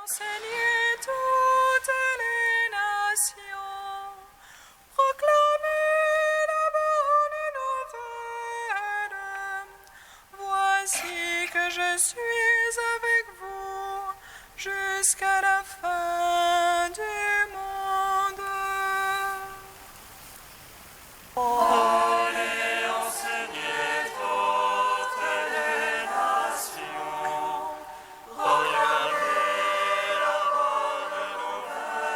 Enseignez toutes les nations, proclamez la bonne nouvelle. Voici que je suis avec vous jusqu'à la fin du monde. Allez enseigner toutes les nations, proclamez la bonne nouvelle.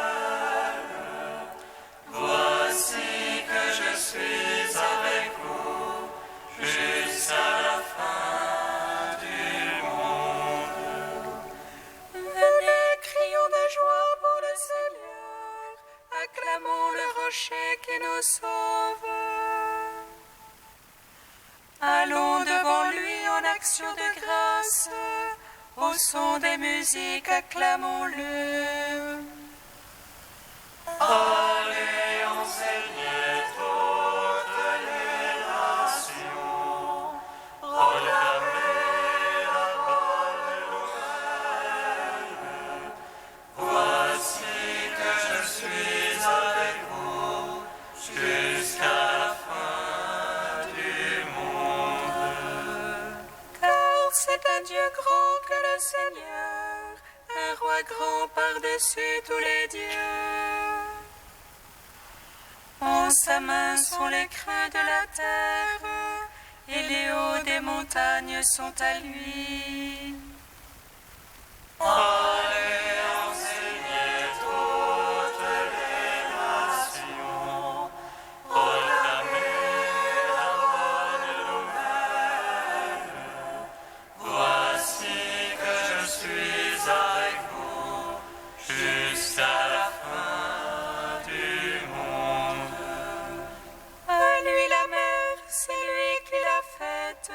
Voici que je suis avec vous jusqu'à la fin du monde. Venez, crions de joie pour le Seigneur, acclamons le rocher qui nous sauve. Allons devant lui en action de grâce, au son des musiques, acclamons-le. Allez enseigner toutes les nations, proclamez la bonne nouvelle. Voici que je suis avec vous jusqu'à la fin du monde. Car c'est un Dieu grand que le Seigneur, un roi grand par-dessus tous les dieux. En sa main sont les creux de la terre, et les hauts des montagnes sont à lui. Allez enseigner toutes les nations, proclamez la bonne nouvelle. Voici que je suis avec vous jusqu'à la fin du monde. À lui la mer, c'est lui qui l'a faite,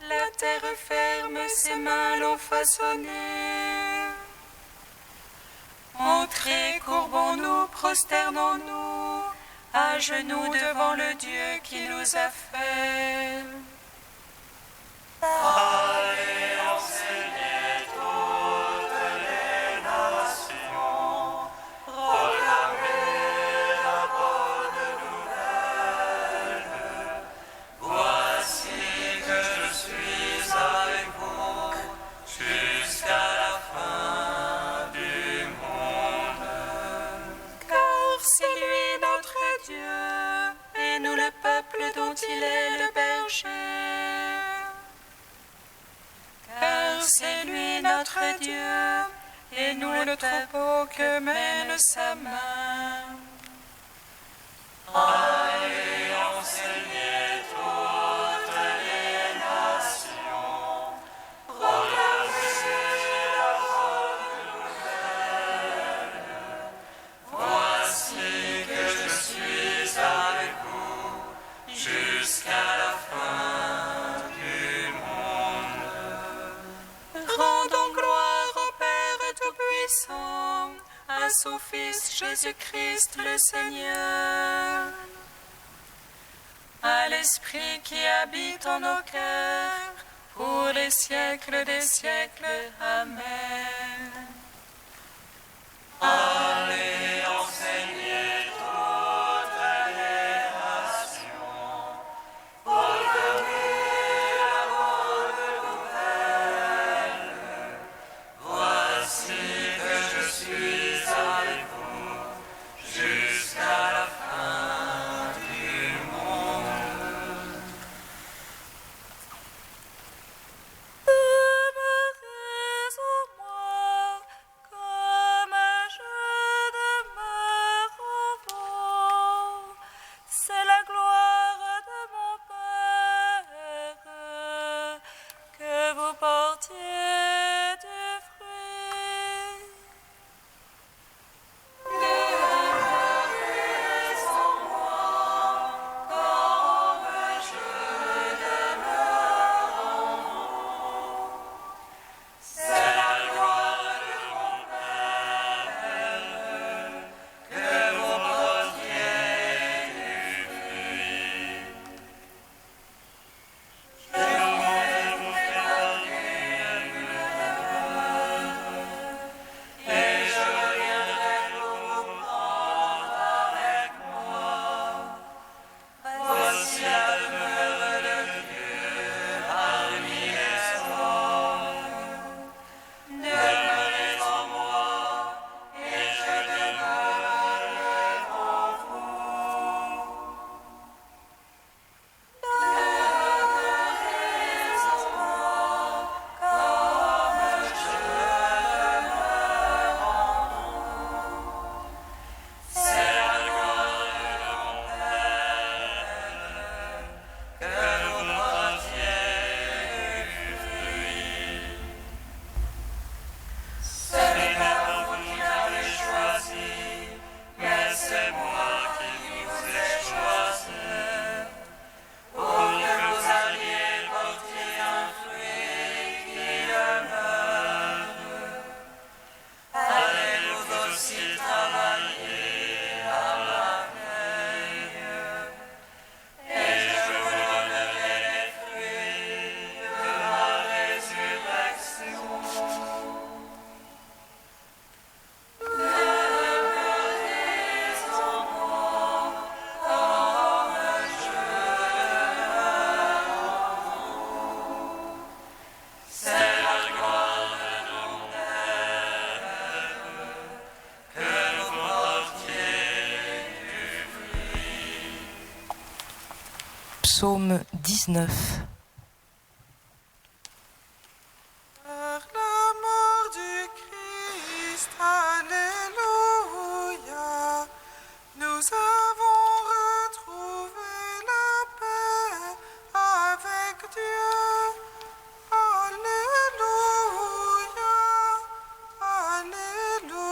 la terre ferme, ses mains l'ont façonnée. Entrez, courbons-nous, prosternons-nous, à genoux devant le Dieu qui nous a fait. Allez enseigner toutes les nations, proclamez la bonne nouvelle. Voici que je suis avec vous jusqu'à la fin du monde. Car c'est lui notre Dieu, et nous le peuple dont il est le berger. Car c'est lui notre Dieu, et nous le troupeau que mène sa main. Allez enseigner toutes les nations, proclamez la bonne nouvelle. Voici que je suis avec vous jusqu'à la fin du monde. Rendons gloire au Père Tout-Puissant, à son Fils Jésus-Christ le Seigneur, à l'Esprit qui habite en nos cœurs, pour les siècles des siècles. Amen. Allez enseigner toutes les nations, proclamez la bonne nouvelle. Voici que je suis avec vous jusqu'à la fin du monde. Demeurez en moi, Psaume 19. Par la mort du Christ, alléluia, nous avons retrouvé la paix avec Dieu. Alléluia, alléluia.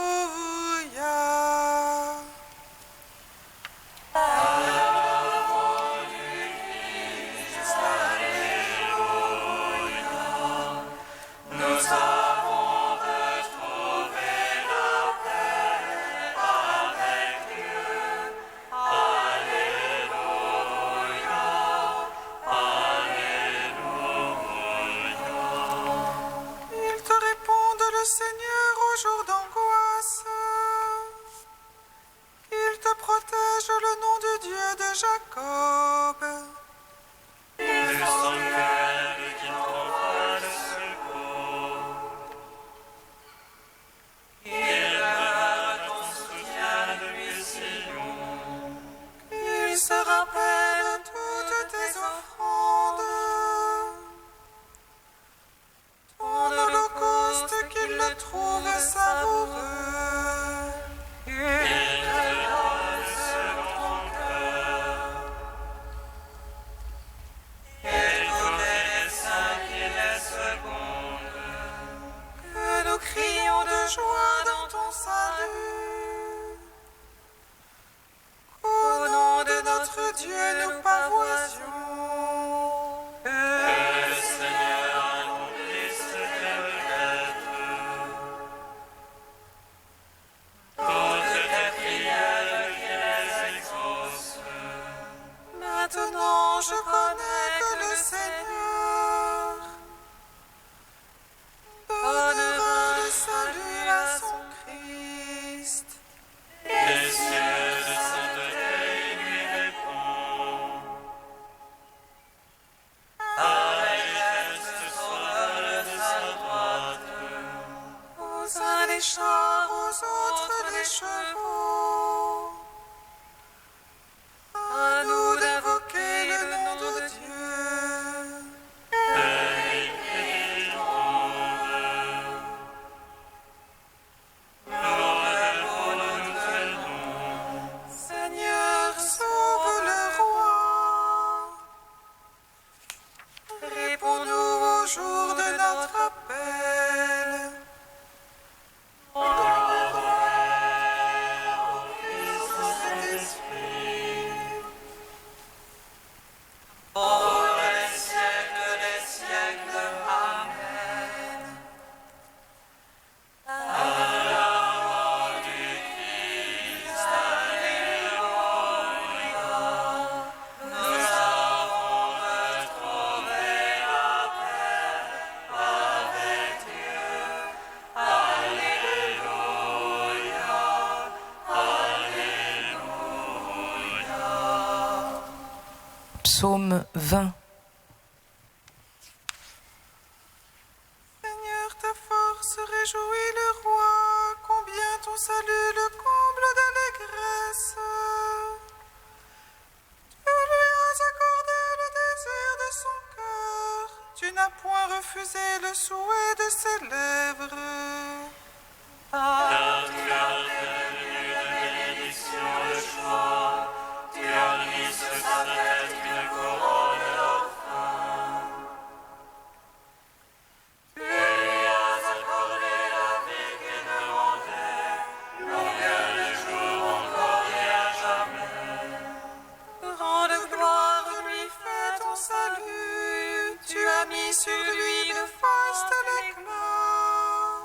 Ils te répondent, le Seigneur, au jour d'angoisse. Il te protège, le nom de Dieu de Jacob. Le sanctuaire qui t'envoie le secours. Il demeure ton soutien depuis Sion. Il se rappelle toutes tes offrandes. Ton holocauste qu'il le trouve savoureux. Il te donne selon ton cœur. Et tous les desseins qui les secondent. Que nous crions de joie dans ton salut. Qu'au nom de notre Dieu nous pavoisions. Que le Seigneur accomplisse tes requêtes. Toutes tes prières qu'il les exauce. Maintenant je connais que le Seigneur donnera le salut à son Christ. Les cieux de sainteté lui répondent. Par les gestes sauveurs de sa droite. Aux uns les chars, aux autres les chevaux. À nous d'invoquer le nom de Dieu. Seigneur, sauve le roi. Réponds-nous au jour de notre appel. Pour les siècles des siècles. Amen. À la mort du Christ, alléluia, nous avons retrouvé la paix avec Dieu. Alléluia, alléluia. Psaume 20. Seigneur, ta force réjouit le roi, combien ton salut le comble d'allégresse. Tu lui as accordé le désir de son cœur, tu n'as point refusé le souhait de ses lèvres. Car tu as retenu de bénédiction le choix, tu as mis sur sa tête une couronne d'orphin. Tu lui as accordé la vie qu'il demandait, combien de jours encore et à jamais. Grande gloire lui fait ton salut, tu as mis sur lui de fastes l'éclat.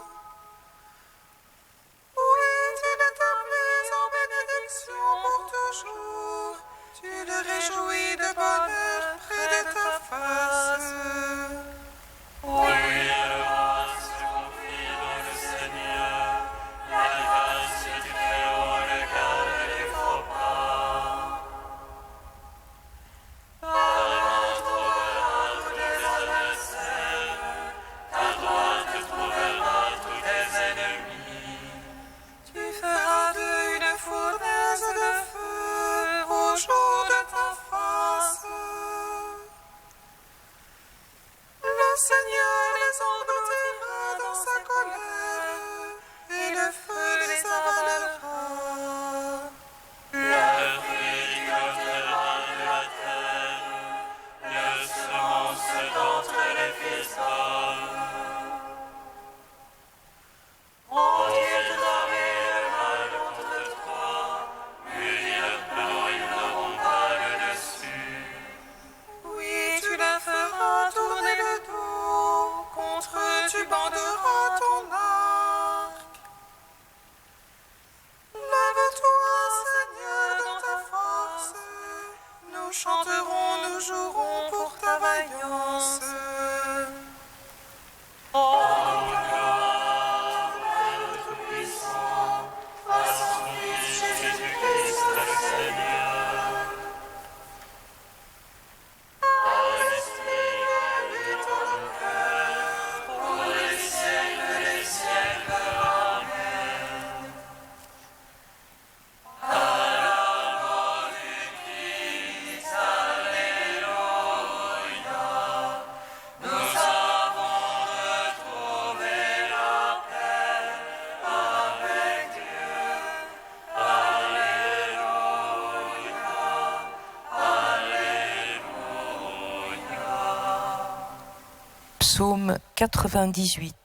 Psaume 98.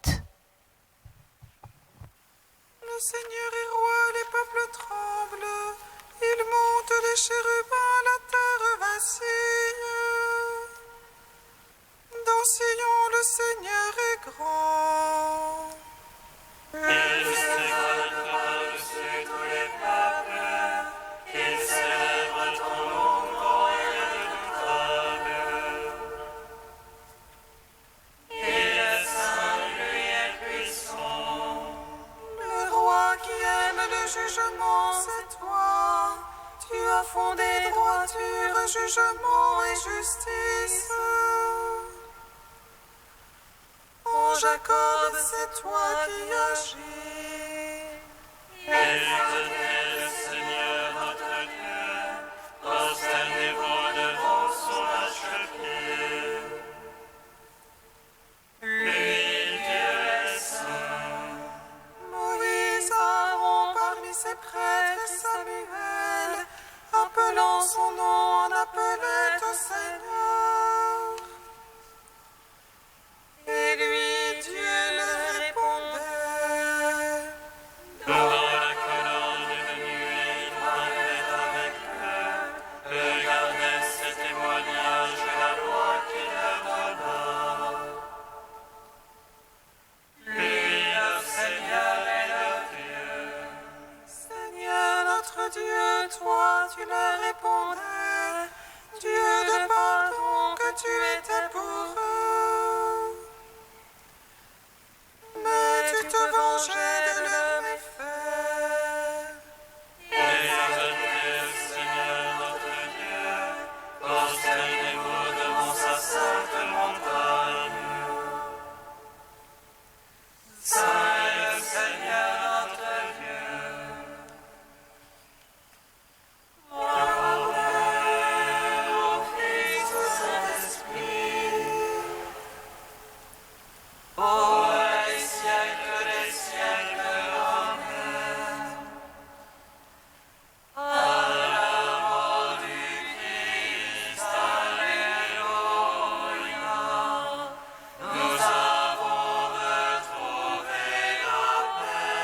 Le Seigneur est roi, les peuples tremblent. Il monte les chérubins, la terre vacille. Dans Sion, le Seigneur est grand. Il célèbre par-dessus tous les peuples. Il célèbre ton nom grand et redoutable. Il est saint, lui est puissant. Le roi qui aime le jugement, c'est toi. Tu as fondé droiture, jugement et justice. En Jacob, c'est toi qui agis. Exaltez le Seigneur notre Dieu, prosternez-vous devant son marchepied. Lui, Dieu est saint. Moïse, Aaron, parmi ses prêtres, Samuel, appelant son nom, en appelait au Seigneur. Et lui, Dieu leur répondait. Devant la colonne de nuée, il parlait avec eux, regardait ses témoignages de la loi qu'il leur donna. Lui, leur Seigneur et leur Dieu. Seigneur notre Dieu, toi tu leur répondais, Dieu de pardon que tu étais pour eux. Mais tu te vengeais de leurs méfaits. Exaltez le Seigneur notre Dieu, prosternez-vous devant sa sainte montagne. Saint est le Seigneur notre Dieu. Père, au Fils, au Saint-Esprit, au les siècles des siècles. Amen. À la mort du Christ, Alléluia, nous avons retrouvé la paix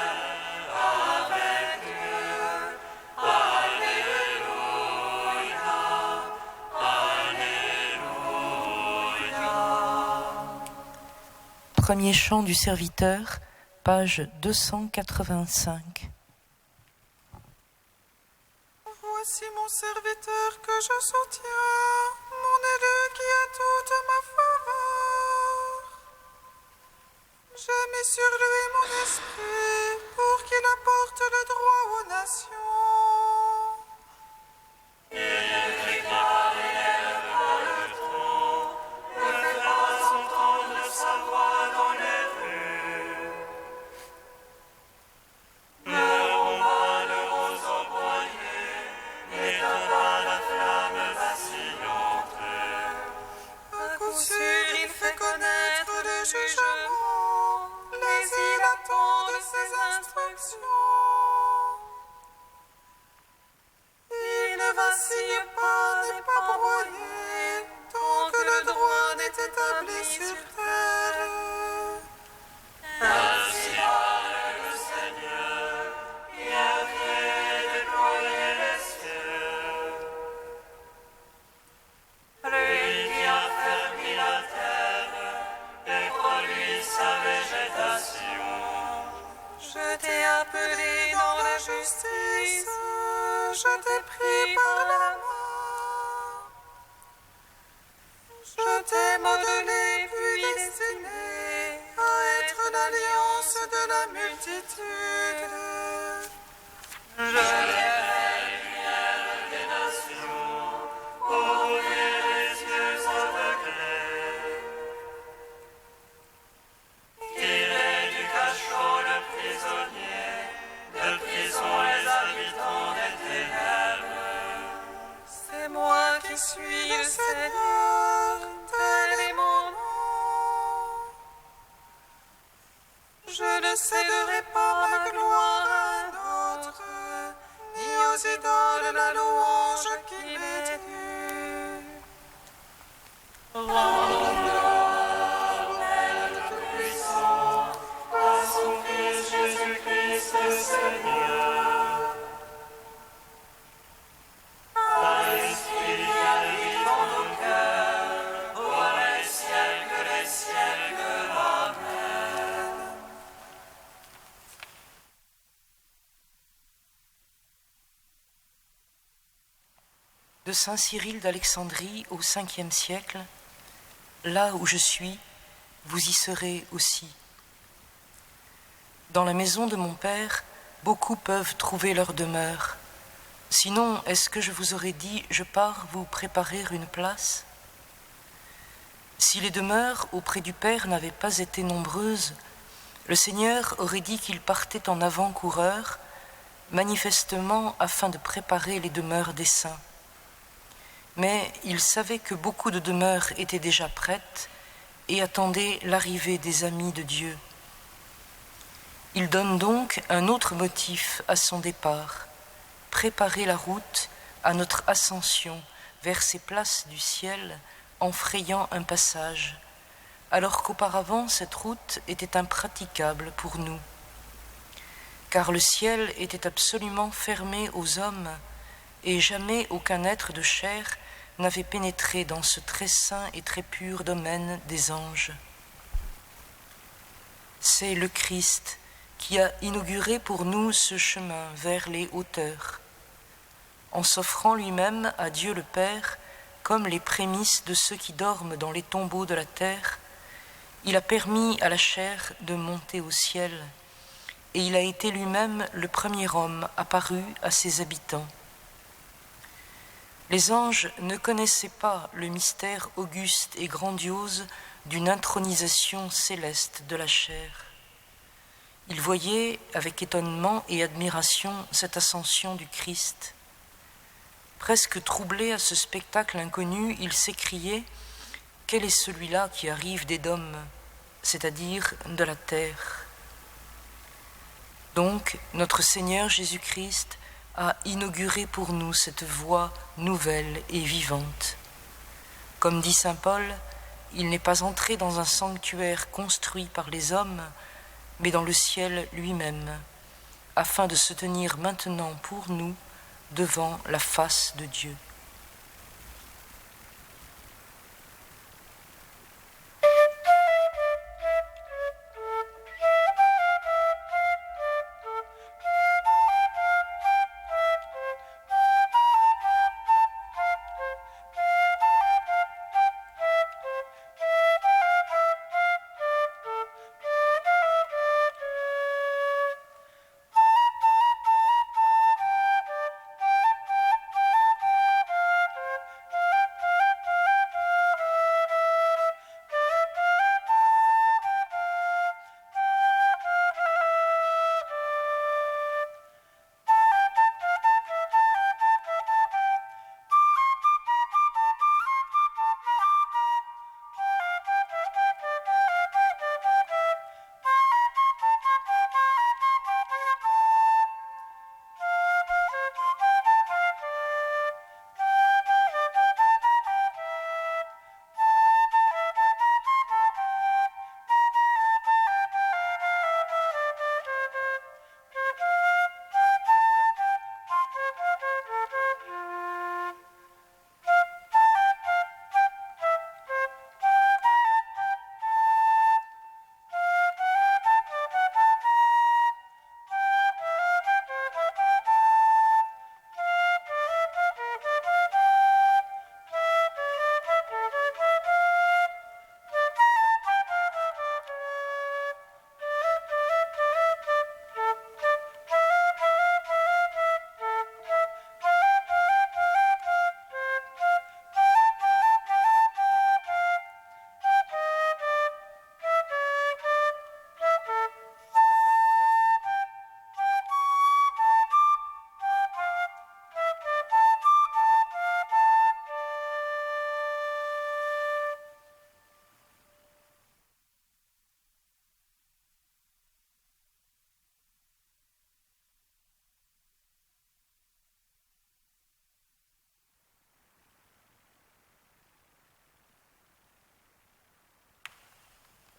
avec Dieu. Alléluia, Alléluia. Premier chant du serviteur, page 285. Voici mon serviteur que je soutiens, mon élu qui a toute ma faveur. J'ai mis sur lui mon esprit pour qu'il apporte le droit aux nations. À coup sûr, il fait connaître le jugement, les îles attendent ses instructions. Il ne vacille pas, n'est pas broyé, tant que le droit n'est établi sur terre. Ainsi parle le Seigneur, qui a créé et déployé les cieux. Lui qui a fermi la terre et produit sa végétation. Je t'ai appelé dans la justice, je t'ai pris par la main. Je t'ai modelé puis destiné à être l'alliance de la multitude. Je verrai les lumières des nations, ouvrir les yeux aveuglés. Tirer du cachot le prisonnier, de prison les habitants des ténèbres. C'est moi qui suis le Seigneur, tel est mon nom. Je ne céderai pas ma gloire à un autre, ni aux idoles la louange qui m'est due. Rendons gloire Seigneur. Par l'Esprit, viens de vivre dans nos cœurs, ô les siècles, Amen. De Saint Cyril d'Alexandrie au 5e siècle, là où je suis, vous y serez aussi. Dans la maison de mon Père, beaucoup peuvent trouver leur demeure. Sinon, est-ce que je vous aurais dit, je pars vous préparer une place? Si les demeures auprès du Père n'avaient pas été nombreuses, le Seigneur aurait dit qu'il partait en avant-coureur, manifestement afin de préparer les demeures des saints. Mais il savait que beaucoup de demeures étaient déjà prêtes et attendaient l'arrivée des amis de Dieu. Il donne donc un autre motif à son départ, préparer la route à notre ascension vers ces places du ciel en frayant un passage, alors qu'auparavant cette route était impraticable pour nous. Car le ciel était absolument fermé aux hommes et jamais aucun être de chair n'avait pénétré dans ce très saint et très pur domaine des anges. C'est le Christ qui a inauguré pour nous ce chemin vers les hauteurs, en s'offrant lui-même à Dieu le Père comme les prémices de ceux qui dorment dans les tombeaux de la terre. Il a permis à la chair de monter au ciel, et il a été lui-même le premier homme apparu à ses habitants. Les anges ne connaissaient pas le mystère auguste et grandiose d'une intronisation céleste de la chair. Ils voyaient avec étonnement et admiration cette ascension du Christ. Presque troublés à ce spectacle inconnu, ils s'écriaient « Quel est celui-là qui arrive des dômes, c'est-à-dire de la terre ?» Donc, notre Seigneur Jésus-Christ a inauguré pour nous cette voie nouvelle et vivante. Comme dit saint Paul, il n'est pas entré dans un sanctuaire construit par les hommes, mais dans le ciel lui-même, afin de se tenir maintenant pour nous devant la face de Dieu.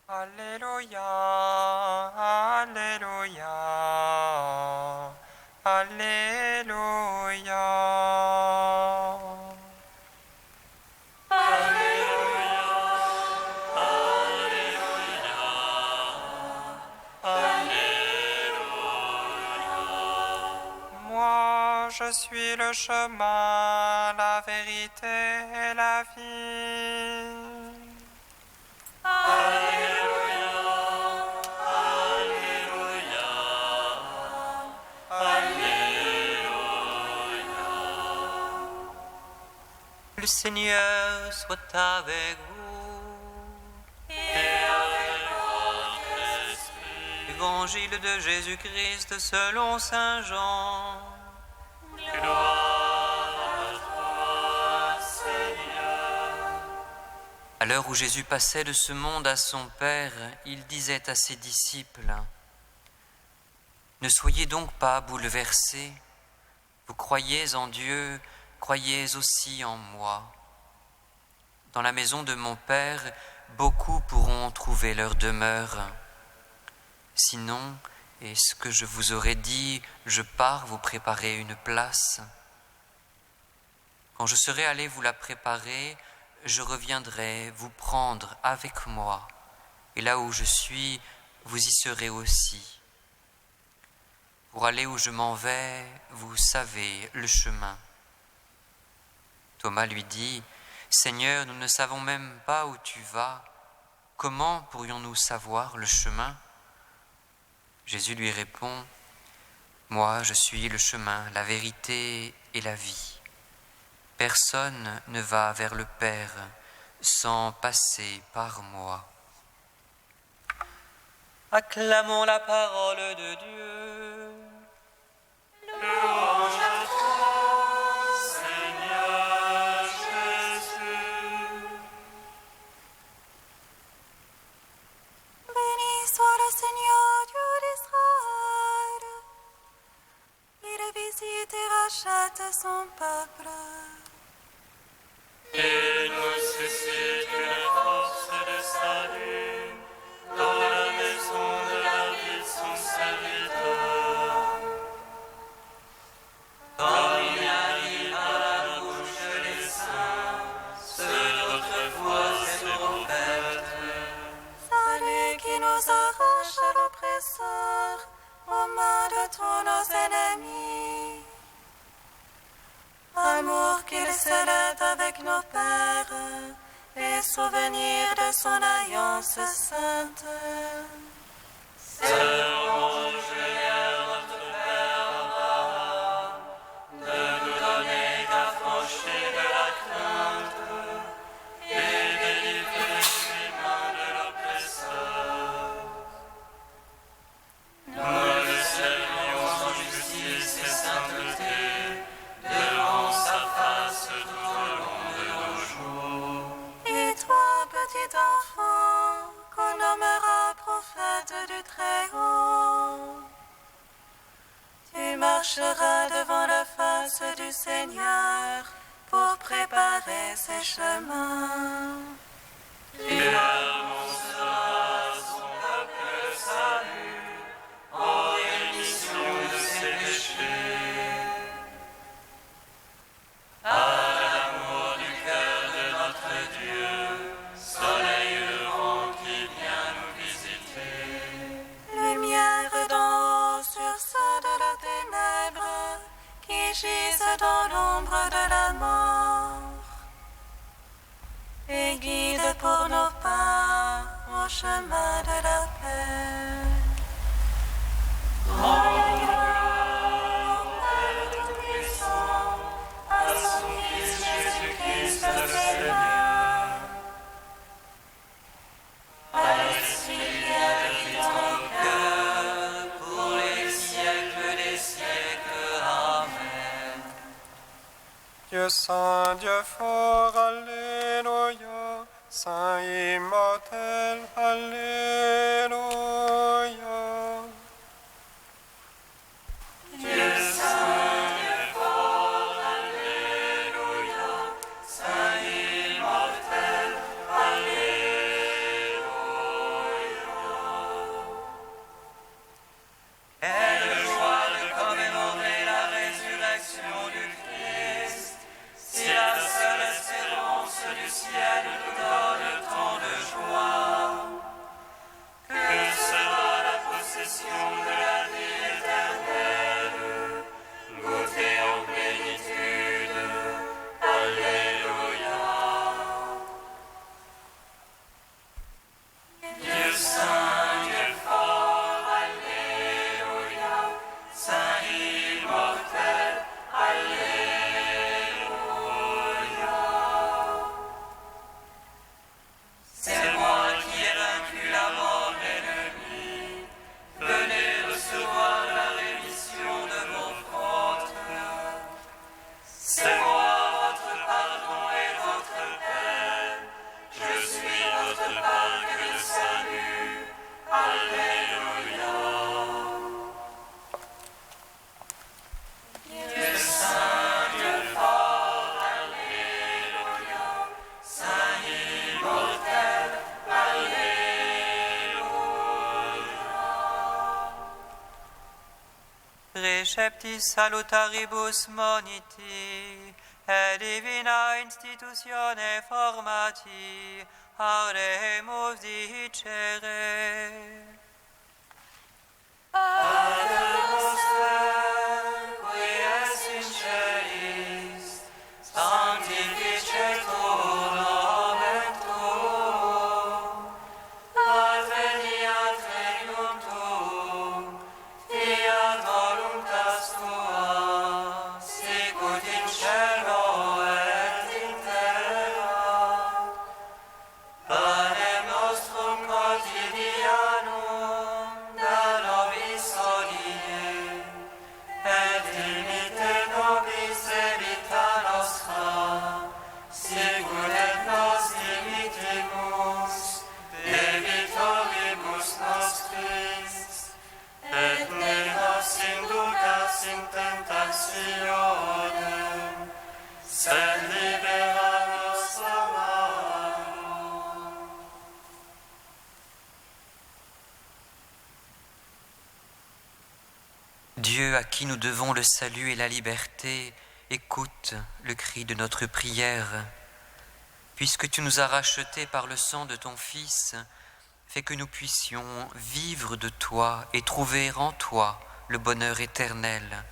Alléluia, Alléluia. je suis le chemin, la vérité et la vie. Alléluia, Alléluia, Alléluia. Le Seigneur soit avec vous. Et avec votre esprit. Évangile de Jésus-Christ selon saint Jean. Gloire à toi, Seigneur. À l'heure où Jésus passait de ce monde à son Père, il disait à ses disciples : Ne soyez donc pas bouleversés. Vous croyez en Dieu, croyez aussi en moi. Dans la maison de mon Père, beaucoup pourront trouver leur demeure. Sinon, est-ce que je vous aurais dit, je pars vous préparer une place ? Quand je serai allé vous la préparer, je reviendrai vous prendre avec moi, et là où je suis, vous y serez aussi. Pour aller où je m'en vais, vous savez le chemin. Thomas lui dit : Seigneur, nous ne savons même pas où tu vas. Comment pourrions-nous savoir le chemin ? Jésus lui répond : Moi, je suis le chemin, la vérité et la vie. Personne ne va vers le Père sans passer par moi. Acclamons la parole de Dieu. Louange à toi, Seigneur Jésus. Béni soit le Seigneur Dieu d'Israël. Il visite et rachète son peuple. Il nous suscite une force de salut dans la maison de la vie de son serviteur. Comme il arrive à la bouche des saints, ceux d'autrefois et prophètes. Salut qui nous arrache à l'oppresseur, aux mains de tous nos ennemis. Amour qu'il célèbre avec nos pères, et souvenir de son alliance sainte. Servons Julien, notre Père Abraham, de nous donner d'affranchir de la crainte et délivrer les mains de l'oppresseur. Nous le servions en justice et sainteté devant sa face tout au long de nos jours. Et toi, petit enfant, qu'on nommera prophète du Très-Haut, tu marcheras devant la face du Seigneur pour préparer ses chemins. Il annoncera son peuple le salut en rémission de ses péchés. À l'amour du cœur de notre Dieu, soleil levant qui vient nous visiter. Lumière d'en haut sur ceux de la ténèbre qui gisent dans l'ombre de la mort. Et guide pour nos pas au chemin de la paix. Rendons gloire au Père Tout-Puissant, à son Fils Jésus-Christ le Seigneur. À l'Esprit qui habite en nos cœurs, Pour les siècles des siècles. Amen. Dieu saint, Dieu fort, Alléluia. Saint immortel, Alléluia. Dieu saint, Dieu fort, Alléluia. Saint immortel, Alléluia. Aie le joie de commémorer la résurrection du Christ. Si la seule espérance du ciel nous donne tant de joie, receptis salutaribus moniti, et divina institutione formati, audemus dicere. Pater noster, qui es in celis, sanctificetur nomen tuum, adveniat regnum tuum, fiat voluntas tua, sicut in cielo et in terra. Panem nostrum quotidianum da nobis hodie, et dimitte nobis debita nostra, sicut et nos dimittimus debitoribus nostris, et ne nos inducas in tentationem, sed libera nos a malo. Dieu à qui nous devons le salut et la liberté, écoute le cri de notre prière. Puisque tu nous as rachetés par le sang de ton Fils, fais que nous puissions vivre de toi et trouver en toi le bonheur éternel.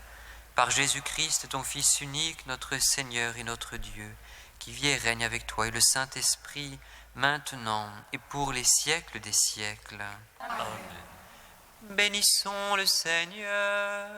Par Jésus-Christ, ton Fils unique, notre Seigneur et notre Dieu, qui vit et règne avec toi et le Saint-Esprit, maintenant et pour les siècles des siècles. Bénissons le Seigneur.